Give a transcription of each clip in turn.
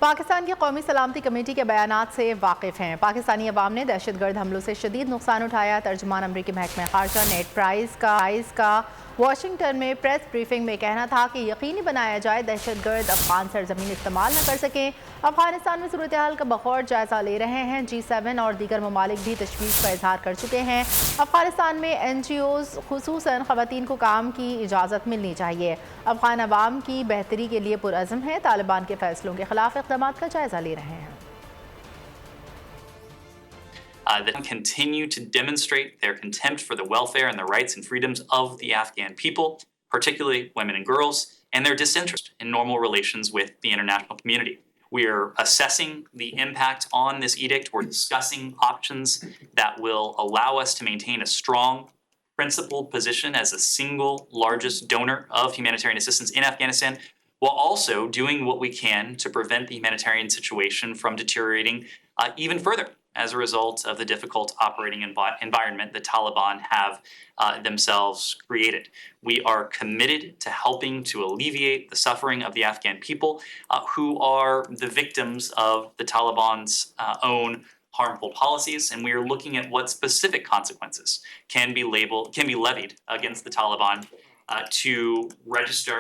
पाकिस्तान की कौमी सलामती कमेटी के बयानात से वाकिफ़ हैं। पाकिस्तानी अवाम ने दहशतगर्द हमलों से शदीद नुकसान उठाया। तर्जुमान अमरीकी महकमा खारजा नेड प्राइस का वाशिंगटन में प्रेस ब्रीफिंग में कहना था कि यकीनी बनाया जाए दहशतगर्द अफगान सरजमीन इस्तेमाल न कर सकें। अफगानिस्तान में सूरत हाल का बखौर जायजा ले रहे हैं। G7 और दीगर ममालिक भी तशवीश का इजहार कर चुके हैं। अफगानिस्तान में NGOs खुसूसन ख़वातीन को काम की इजाज़त मिलनी चाहिए। अफगान अवाम की बेहतरी के लिए पुरअज़्म है। तालिबान के फैसलों के खिलाफ इक़दामात का जायजा ले रहे हैं। That continue to demonstrate their contempt for the welfare and the rights and freedoms of the Afghan people, particularly women and girls, and their disinterest in normal relations with the international community. We are assessing the impact on this edict. We're discussing options that will allow us to maintain a strong, principled position as the single largest donor of humanitarian assistance in Afghanistan, while also doing what we can to prevent the humanitarian situation from deteriorating even further as a result of the difficult operating environment the Taliban have themselves created. We are committed to helping to alleviate the suffering of the Afghan people who are the victims of the Taliban's own harmful policies, and we are looking at what specific consequences can be levied against the Taliban to register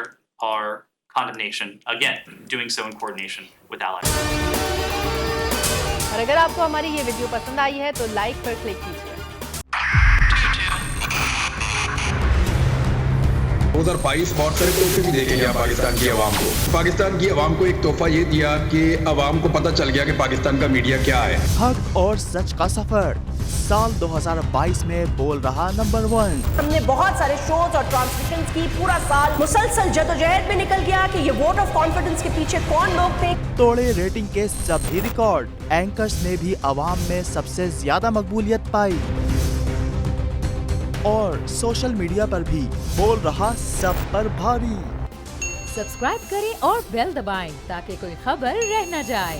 our condemnation, again, doing so in coordination with allies. और अगर आपको हमारी ये video पसंद आई है तो like पर click कीजिए। 2022 बहुत सारे तोहफे भी देखे गया पाकिस्तान की आवाम को। पाकिस्तान की आवाम को एक तोहफा ये दिया कि आवाम को पता चल गया कि पाकिस्तान का मीडिया क्या है। हक और सच का सफर साल 2022 में बोल रहा नंबर 1। हमने बहुत सारे शोज और ट्रांसमिशंस की, पूरा साल मुसलसल जदोजहद में निकल गया कि ये वोट ऑफ कॉन्फिडेंस के पीछे कौन लोग थे। तोड़े रेटिंग के सभी रिकॉर्ड। एंकर्स ने भी अवाम में सबसे ज्यादा मकबूलियत पाई और सोशल मीडिया पर भी बोल रहा सब पर भारी। सब्सक्राइब करें और बेल दबाएं ताकि कोई खबर रह न जाए।